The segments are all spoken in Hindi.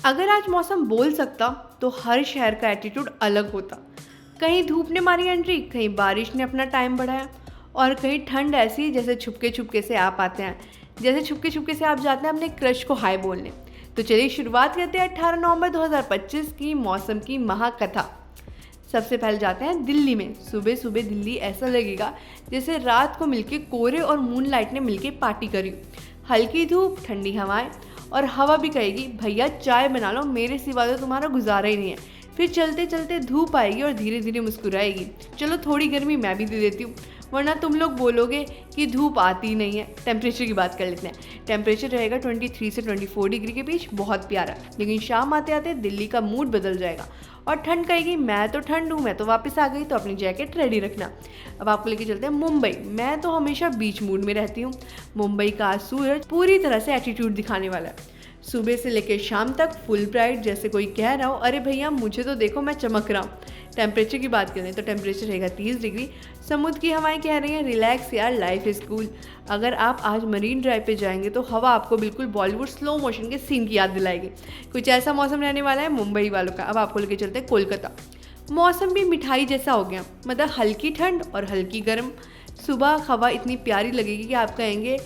अगर आज मौसम बोल सकता तो हर शहर का एटीट्यूड अलग होता। कहीं धूप ने मारी एंट्री, कहीं बारिश ने अपना टाइम बढ़ाया, और कहीं ठंड ऐसी जैसे छुपके छुपके से आप आते हैं, जैसे छुपके छुपके से आप जाते हैं अपने क्रश को हाय बोलने। तो चलिए शुरुआत करते हैं 18 नवंबर 2025 की मौसम की महाकथा। सबसे पहले जाते हैं दिल्ली में। सुबह सुबह दिल्ली ऐसा लगेगा जैसे रात को मिलके कोहरे और मूनलाइट ने मिलके पार्टी करी। हल्की धूप, ठंडी हवाएं, और हवा भी कहेगी भैया चाय बना लो, मेरे सिवा तो तुम्हारा गुजारा ही नहीं है। फिर चलते चलते धूप आएगी और धीरे धीरे मुस्कुराएगी, चलो थोड़ी गर्मी मैं भी दे देती हूँ, वरना तुम लोग बोलोगे कि धूप आती ही नहीं है। टेम्परेचर की बात कर लेते हैं। टेम्परेचर रहेगा 23 से 24 डिग्री के बीच, बहुत प्यारा। लेकिन शाम आते आते दिल्ली का मूड बदल जाएगा और ठंड कहेगी मैं तो ठंड हूँ, मैं तो वापस आ गई, तो अपनी जैकेट रेडी रखना। अब आपको लेके चलते हैं मुंबई। मैं तो हमेशा बीच मूड में रहती हूँ। मुंबई का आज सूरज पूरी तरह से एटीट्यूड दिखाने वाला है। सुबह से लेकर शाम तक फुल ब्राइट, जैसे कोई कह रहा हो अरे भैया मुझे तो देखो मैं चमक रहा हूँ। टेम्परेचर की बात करें तो टेम्परेचर रहेगा 30 डिग्री। समुद्र की हवाएं कह रही हैं रिलैक्स यार, लाइफ इज कूल। अगर आप आज मरीन ड्राइव पे जाएंगे तो हवा आपको बिल्कुल बॉलीवुड स्लो मोशन के सीन की याद दिलाएगी। कुछ ऐसा मौसम रहने वाला है मुंबई वालों का। अब आपको लेके चलते हैं कोलकाता। मौसम भी मिठाई जैसा हो गया, मतलब हल्की ठंड और हल्की गर्म। सुबह हवा इतनी प्यारी लगेगी कि आप कहेंगे,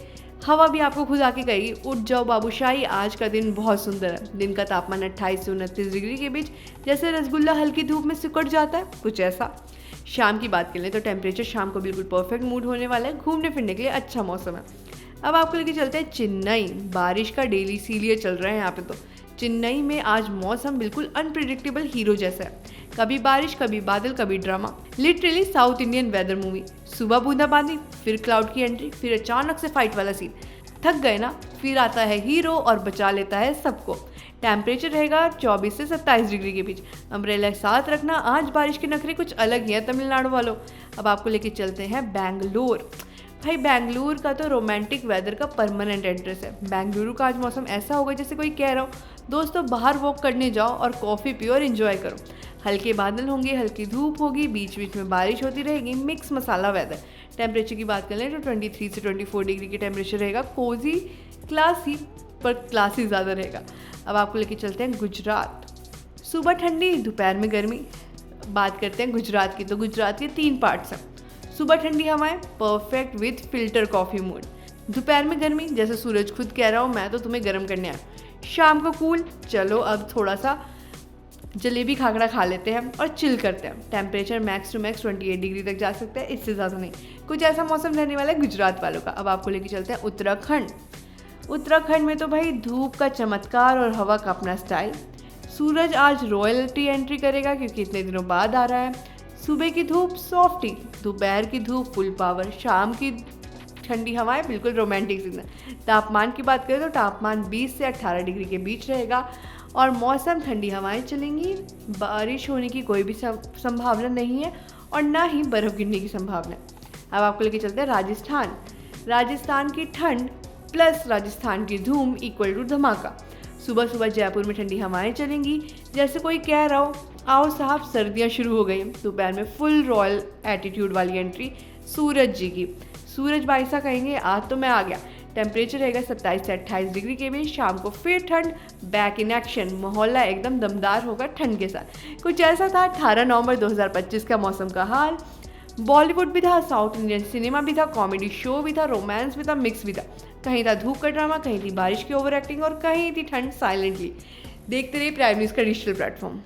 हवा भी आपको खुद आके कहेगी उठ जाओ बाबूशाही, आज का दिन बहुत सुंदर है। दिन का तापमान 28 से 29 डिग्री के बीच, जैसे रसगुल्ला हल्की धूप में सिकुड़ जाता है, कुछ ऐसा। शाम की बात करें तो टेम्परेचर शाम को बिल्कुल परफेक्ट मूड होने वाला है। घूमने फिरने के लिए अच्छा मौसम है। अब आपको लेके चलते हैं चेन्नई। बारिश का डेली इसीलिए चल रहा है यहाँ पे। तो चेन्नई में आज मौसम बिल्कुल अनप्रिडिक्टेबल हीरो जैसा है। कभी बारिश, कभी बादल, कभी drama. Literally south Indian weather movie. सुबह बूंदाबांदी, फिर क्लाउड की एंट्री, फिर अचानक से फाइट वाला सीन। थक गए ना, फिर आता है हीरो और बचा लेता है सबको। टेम्परेचर रहेगा 24 से 27 डिग्री के बीच। अम्ब्रेला साथ रखना, आज बारिश के नखरे कुछ अलग ही है तमिलनाडु वालों। अब आपको लेके चलते हैं बेंगलोर। भाई बेंगलुरु का तो रोमांटिक वेदर का परमानेंट एड्रेस है। बेंगलुरु का आज मौसम ऐसा होगा जैसे कोई कह रहा हो दोस्तों बाहर वॉक करने जाओ और कॉफ़ी पियो और एंजॉय करो। हल्के बादल होंगे, हल्की धूप होगी, बीच बीच में बारिश होती रहेगी, मिक्स मसाला वेदर। टेम्परेचर की बात करें तो 23 से 24 डिग्री की टेम्परेचर रहेगा। कोजी, क्लासी, पर क्लासी ज़्यादा रहेगा। अब आपको लेके चलते हैं गुजरात। सुबह ठंडी, दोपहर में गर्मी। बात करते हैं गुजरात की, तो गुजरात के 3 पार्ट्स हैं। सुबह ठंडी हवाएं, perfect with filter coffee mood. दोपहर में गर्मी, जैसे सूरज खुद कह रहा हो मैं तो तुम्हें गर्म करने आया। शाम को कूल, चलो अब थोड़ा सा जलेबी खाखड़ा खा लेते हैं और चिल करते हैं। Temperature max to max 28 degree तक जा सकता है, इससे ज़्यादा नहीं। कुछ ऐसा मौसम रहने वाला है गुजरात वालों का। अब आपको लेके चलते हैं उत्तराखंड। उत्तराखंड में तो भाई धूप का चमत्कार और हवा का अपना स्टाइल। सूरज आज रॉयल्टी एंट्री करेगा क्योंकि इतने दिनों बाद आ रहा है। सुबह की धूप सॉफ्टी, दोपहर की धूप फुल पावर, शाम की ठंडी हवाएं बिल्कुल रोमांटिक सीजन। तापमान की बात करें तो तापमान 20 से 18 डिग्री के बीच रहेगा और मौसम ठंडी हवाएं चलेंगी। बारिश होने की कोई भी संभावना नहीं है और ना ही बर्फ़ गिरने की संभावना है। अब आपको लेके चलते हैं राजस्थान। राजस्थान की ठंड प्लस राजस्थान की धूम इक्वल टू धमाका। सुबह सुबह जयपुर में ठंडी हवाएं चलेंगी, जैसे कोई कह रहा हो आओ साहब सर्दियां शुरू हो गई। दोपहर में फुल रॉयल एटीट्यूड वाली एंट्री सूरज जी की। सूरज भाई सा कहेंगे आज तो मैं आ गया। टेम्परेचर रहेगा 27 से 28 डिग्री के बीच। शाम को फिर ठंड, बैक इन एक्शन। मोहल्ला एकदम दमदार होगा ठंड के साथ। कुछ ऐसा था 18 नवंबर 2025 का मौसम का हाल। बॉलीवुड भी था, साउथ इंडियन सिनेमा भी था, कॉमेडी शो भी था, रोमांस भी था, मिक्स भी था। कहीं था धूप का ड्रामा, कहीं थी बारिश की ओवर एक्टिंग और कहीं थी ठंड साइलेंटली। देखते रहिए प्राइम न्यूज़ का डिजिटल प्लेटफॉर्म।